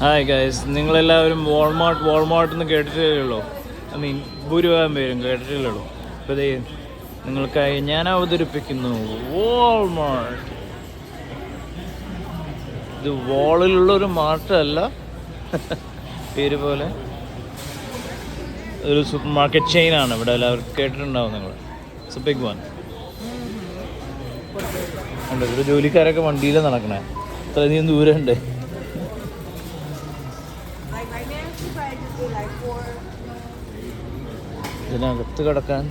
Hi guys, നിങ്ങളെല്ലാവരും Walmart എന്ന് കേട്ടിട്ടില്ലല്ലോ. I mean ഭൂരിഭാഗം പേരും കേട്ടിട്ടില്ലല്ലോ. അപ്പോൾ ഇതേ നിങ്ങൾക്കായി ഞാൻ അവതരിപ്പിക്കുന്നു വാൾമാർട്ട്. ഇത് വാളിലുള്ളൊരു മാർട്ടല്ല, പേര് പോലെ ഒരു സൂപ്പർ മാർക്കറ്റ് ചെയിനാണ്. ഇവിടെ എല്ലാവരും കേട്ടിട്ടുണ്ടാവും നിങ്ങൾ. It's a big one. ഉണ്ട്, ഇവിടെ ജോലിക്കാരൊക്കെ വണ്ടിയിലാണ് നടക്കണേ. അത്രയധികം ദൂരമുണ്ട്. ഇതിനകത്ത് കിടക്കാൻ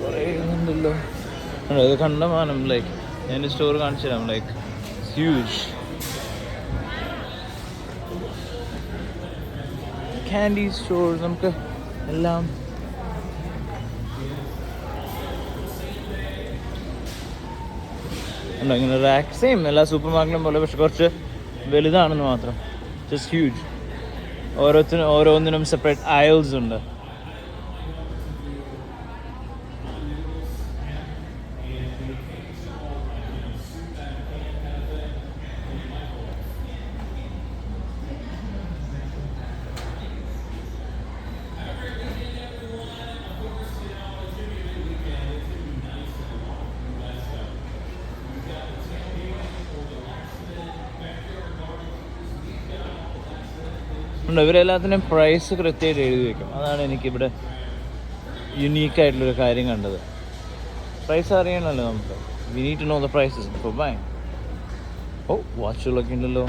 പറയുന്നുണ്ടല്ലോ. ഇത് കണ്ടമാനം. ലൈക്ക് ഞാൻ സ്റ്റോർ കാണിച്ചു തരാം. Like huge candy store. നമുക്ക് എല്ലാം ഉണ്ടോ. ഇങ്ങനെ റാക്ക് സെയിം എല്ലാ സൂപ്പർ മാർക്കറ്റിലും പോലെ, പക്ഷെ കുറച്ച് വലുതാണെന്ന് മാത്രം. Just huge. ഓരോന്നിനും സെപ്പറേറ്റ് അയൽസ് ഉണ്ട്. ഇവരെല്ലാത്തിനും പ്രൈസ് കൃത്യമായിട്ട് എഴുതി വയ്ക്കും. അതാണ് എനിക്കിവിടെ യുണീക്കായിട്ടുള്ളൊരു കാര്യം കണ്ടത്. പ്രൈസ് അറിയണമല്ലോ നമുക്ക്. We need to know the prices before buying. ഓ, വാച്ചുകളൊക്കെ ഉണ്ടല്ലോ.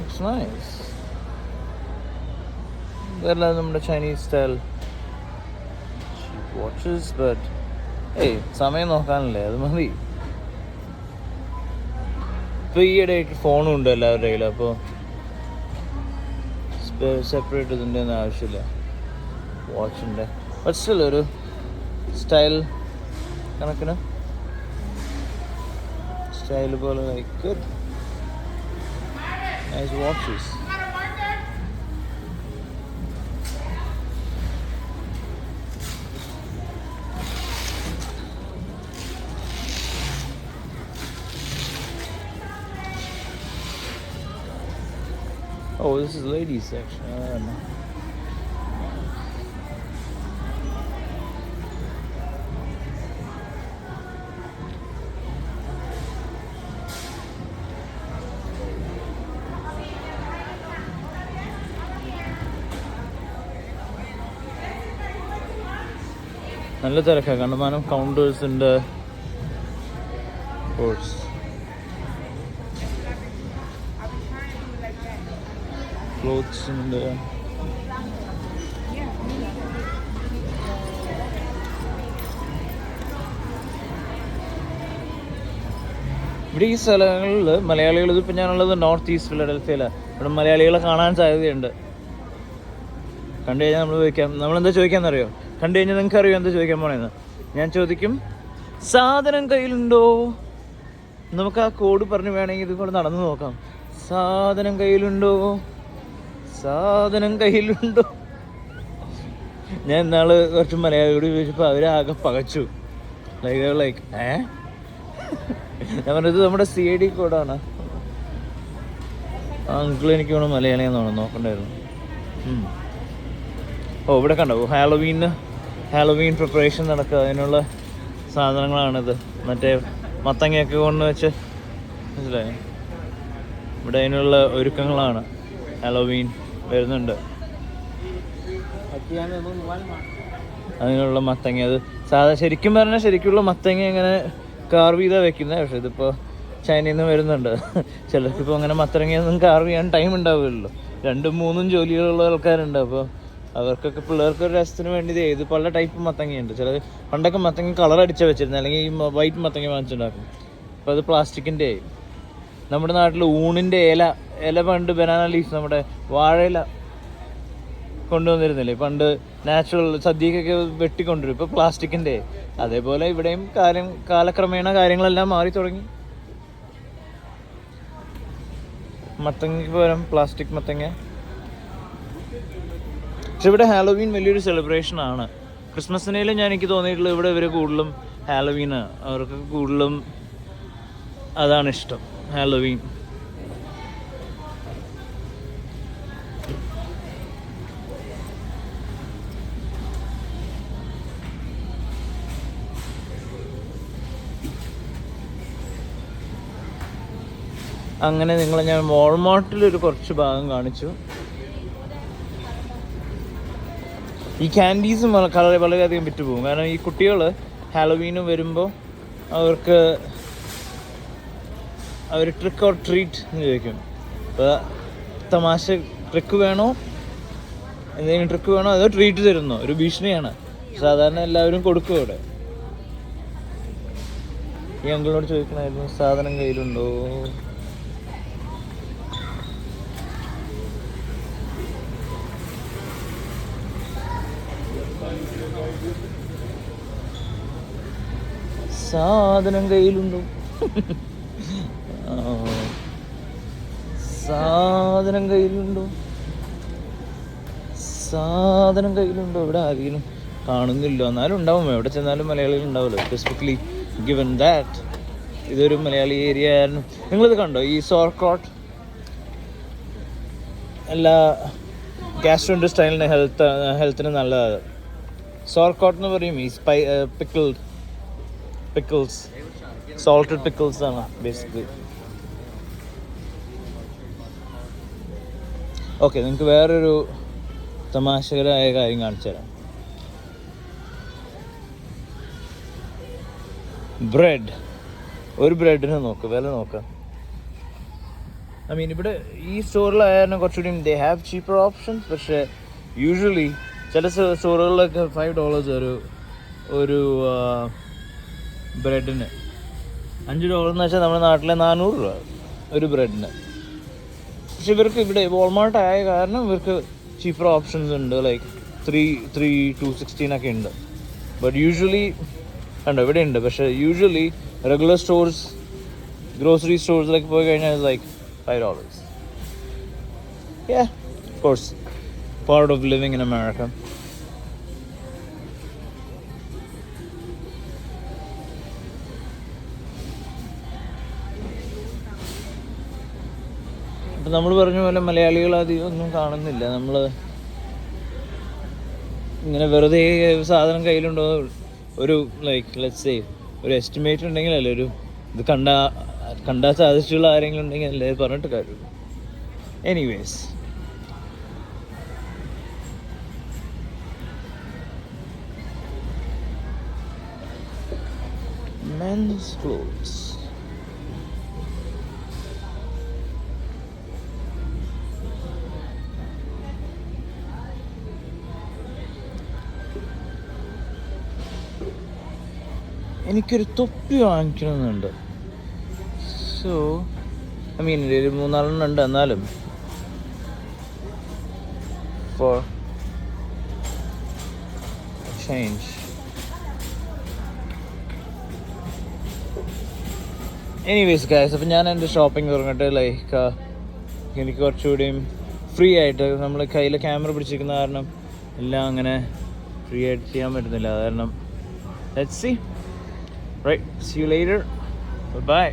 It's nice. ഇതെല്ലാം നമ്മുടെ ചൈനീസ് സ്റ്റൈൽ വാച്ചസ്. ബട്ട് സമയം നോക്കാനല്ലേ, അത് മതി. ഇപ്പോൾ ഈയിടെയായിട്ട് ഫോണും ഉണ്ട് എല്ലാവരുടെ കയ്യിലും. അപ്പോൾ സെപ്പറേറ്റ് ഇതിൻ്റെ ഒന്നും ആവശ്യമില്ല വാച്ചിൻ്റെ. ബട്ട് സ്റ്റിൽ ഒരു സ്റ്റൈൽ കണക്കിന് സ്റ്റൈൽ പോലെ like good nice watches. Oh, this is ladies section. I don't know. നല്ല തിരക്കാണ്. കണ്ടമാനം കൗണ്ടേഴ്സ് ഉണ്ട്. കോഴ്സ് ക്ലോത്ത്സ് ഉണ്ട്. ഇവിടെ ഈ സ്ഥലങ്ങളിൽ മലയാളികൾ, ഇതിപ്പോൾ ഞാനുള്ളത് നോർത്ത് ഈസ്റ്റ് ഫിലഡൽഫിയയിലാണ്. ഇവിടെ മലയാളികളെ കാണാൻ സാധ്യതയുണ്ട്. കണ്ടു കഴിഞ്ഞാൽ നമ്മൾ ചോദിക്കാം, നമ്മളെന്താ ചോദിക്കാമെന്നറിയോ? കണ്ടു കഴിഞ്ഞാൽ നിങ്ങൾക്ക് അറിയോ എന്താ ചോദിക്കാൻ പോണേന്ന്? ഞാൻ ചോദിക്കും, സാധനം കയ്യിലുണ്ടോ? നമുക്ക് ആ കോഡ് പറഞ്ഞ് വേണമെങ്കിൽ ഇതുപോലെ നടന്നു നോക്കാം. സാധനം കയ്യിലുണ്ടോ? സാധനം കയ്യിലുണ്ടോ? ഞാൻ ഇന്നാള് കുറച്ച് മലയാളിയോട് ചോദിച്ചപ്പോൾ അവരാകെ പകച്ചു. ലൈക്ക് ഞാൻ പറഞ്ഞത് നമ്മുടെ CID കോഡാണ്. ആ അങ്കിൾ എനിക്ക് വേണം മലയാളിയാന്ന് തോന്നുന്നു, നോക്കണ്ടായിരുന്നു. ഓ, ഇവിടെ കണ്ടോ, ഹാലോവീൻ പ്രിപ്പറേഷൻ നടക്കുക. അതിനുള്ള സാധനങ്ങളാണിത്. മറ്റേ മത്തങ്ങയൊക്കെ കൊണ്ട് വെച്ച് മനസ്സിലായി. ഇവിടെ അതിനുള്ള ഒരുക്കങ്ങളാണ്. ഹാലോവീൻ വരുന്നുണ്ട്. അതിനുള്ള മത്തങ്ങ, അത് ശരിക്കും പറഞ്ഞാൽ ശരിക്കുള്ള മത്തങ്ങ ഇങ്ങനെ കാർവ് ചെയ്താൽ വെക്കുന്നത്. പക്ഷെ ഇതിപ്പോൾ ചൈനയിൽ നിന്ന് വരുന്നുണ്ട്. ചിലർക്കിപ്പോൾ അങ്ങനെ മത്തങ്ങയൊന്നും കാർവ് ചെയ്യാൻ ടൈം ഉണ്ടാവില്ലല്ലോ. 2-3 ജോലികളുള്ള ആൾക്കാരുണ്ട്. അപ്പോൾ അവർക്കൊക്കെ പിള്ളേർക്ക് ഒരു രസത്തിന് വേണ്ടി ഇത് പല ടൈപ്പ് മത്തങ്ങയുണ്ട്. ചില പണ്ടൊക്കെ മത്തങ്ങ കളർ അടിച്ച് വെച്ചിരുന്നത്, അല്ലെങ്കിൽ ഈ വൈറ്റ് മത്തങ്ങ വാങ്ങിച്ചുണ്ടാക്കും. അപ്പോൾ അത് പ്ലാസ്റ്റിക്കിൻ്റെ ആയി. നമ്മുടെ നാട്ടിൽ ഊണിൻ്റെ ഇല പണ്ട് ബനാന ലീഫ്, നമ്മുടെ വാഴയില കൊണ്ടുവന്നിരുന്നില്ലേ പണ്ട്, നാച്ചുറൽ സദ്യക്കൊക്കെ വെട്ടിക്കൊണ്ടുവരും. ഇപ്പോൾ പ്ലാസ്റ്റിക്കിൻ്റെ. അതേപോലെ ഇവിടെയും കാലക്രമേണ കാര്യങ്ങളെല്ലാം മാറി തുടങ്ങി. മത്തങ്ങയ്ക്ക് പകരം പ്ലാസ്റ്റിക് മത്തങ്ങ. പക്ഷെ ഇവിടെ ഹാലോവീൻ വലിയൊരു സെലിബ്രേഷനാണ്. ക്രിസ്മസിനേലും എനിക്ക് തോന്നിയിട്ടുള്ളത് ഇവിടെ ഇവർ കൂടുതലും ഹാലോവീനാണ്. അവർക്ക് കൂടുതലും അതാണ് ഇഷ്ടം, ഹാലോവീൻ. അങ്ങനെ നിങ്ങളെ ഞാൻ വാൾമാർട്ടിലൊരു കുറച്ച് ഭാഗം കാണിച്ചു. ഈ ക്യാൻഡീസും വളരെയധികം വിറ്റ് പോകും. കാരണം ഈ കുട്ടികൾ ഹാലോവീന് വരുമ്പോൾ അവർ ട്രിക്ക് ഓർ ട്രീറ്റ് എന്ന് ചോദിക്കും. അപ്പോൾ തമാശ ട്രിക്ക് വേണോ, എന്തെങ്കിലും ട്രിക്ക് വേണോ, അതോ ട്രീറ്റ് തരുന്നോ, ഒരു ഭീഷണിയാണ്. സാധാരണ എല്ലാവരും കൊടുക്കും അവിടെ. ഈ അങ്കിളിനോട് ചോദിക്കണമായിരുന്നു സാധനം കയ്യിലുണ്ടോ. സാധനം കയ്യിലുണ്ടോ, സാധനം കയ്യിലുണ്ടോ, സാധനം കയ്യിലുണ്ടോ. ഇവിടെ ആരെങ്കിലും കാണുന്നില്ല, എന്നാലും ഉണ്ടാവും. എവിടെ ചെന്നാലും മലയാളികൾ ഉണ്ടാവുമല്ലോ. സ്പെസിഫിക്കലി ഗിവൻ ദാറ്റ് ഇതൊരു മലയാളി ഏരിയ ആയിരുന്നു. നിങ്ങളിത് കണ്ടോ, ഈ സോർക്രോട്ട് എല്ലാ ഗ്യാസ്ട്രോ ഇൻറ്റസ്റ്റൈനലിന് ഹെൽത്തിന് നല്ലതാണ്. സോർക്രോട്ട് എന്ന് പറയും ഈ പിക്കിൾസ്, സോൾട്ടഡ് പിക്കിൾസ് ആണ് ബേസിക്കലി. ഓക്കെ, നിങ്ങൾക്ക് വേറൊരു തമാശകരമായ കാര്യം കാണിച്ചു തരാം. ബ്രെഡ്, ഒരു ബ്രെഡിന് വില നോക്കാം. ഐ മീൻ ഇവിടെ ഈ സ്റ്റോറിലായിരുന്നു കുറച്ചുകൂടി ദേ ഹാവ് ചീപ്പർ ഓപ്ഷൻസ്. പക്ഷേ യൂഷ്വലി ചില സ്റ്റോറുകളിലൊക്കെ $5 ഒരു ബ്രെഡിന്. $5 എന്ന് വെച്ചാൽ നമ്മുടെ നാട്ടിലെ $400 ഒരു ബ്രെഡിന്. പക്ഷെ ഇവർക്ക് ഇവിടെ വാൾമാർട്ട് ആയ കാരണം ഇവർക്ക് ചീപ്പർ ഓപ്ഷൻസ് ഉണ്ട്. ലൈക്ക് 3 216 ഒക്കെ ഉണ്ട്. ബട്ട് യൂഷ്വലി കണ്ടോ ഇവിടെ ഉണ്ട്. പക്ഷേ യൂഷ്വലി റെഗുലർ സ്റ്റോർസ്, ഗ്രോസറി സ്റ്റോഴ്സിലേക്ക് പോയി കഴിഞ്ഞാൽ like $5. Yeah, of course, part of living in America. അപ്പം നമ്മൾ പറഞ്ഞ പോലെ മലയാളികൾ അധികം ഒന്നും കാണുന്നില്ല. നമ്മൾ ഇങ്ങനെ വെറുതെ സാധനം കയ്യിലുണ്ടോ ഒരു ലൈക്ക് ലെറ്റ്സ് സേ ഒരു എസ്റ്റിമേറ്റ് ഉണ്ടെങ്കിലല്ലേ ഒരു ഇത് കണ്ടാൽ സാധിച്ചുള്ള ആരെങ്കിലും ഉണ്ടെങ്കിൽ അല്ലേ പറഞ്ഞിട്ട് കാര്യമുള്ളൂ. Anyways, men's clothes. എനിക്കൊരു തൊപ്പി വാങ്ങിക്കണമെന്നുണ്ട്. സോ ഐ മീൻ ഒരു 3-4 ഉണ്ട്. എന്നാലും ഫോർ ചേഞ്ച്. എനിവേസ് ഗൈസ്, അപ്പം ഞാൻ എൻ്റെ ഷോപ്പിംഗ് തുടങ്ങട്ടെ. ലൈക്ക് എനിക്ക് കുറച്ചുകൂടിയും ഫ്രീ ആയിട്ട്, നമ്മൾ കയ്യിൽ ക്യാമറ പിടിച്ചിരിക്കുന്ന കാരണം എല്ലാം അങ്ങനെ ഫ്രീ ആയിട്ട് ചെയ്യാൻ പറ്റുന്നില്ല. കാരണം let's see. Right, see you later. Bye-bye.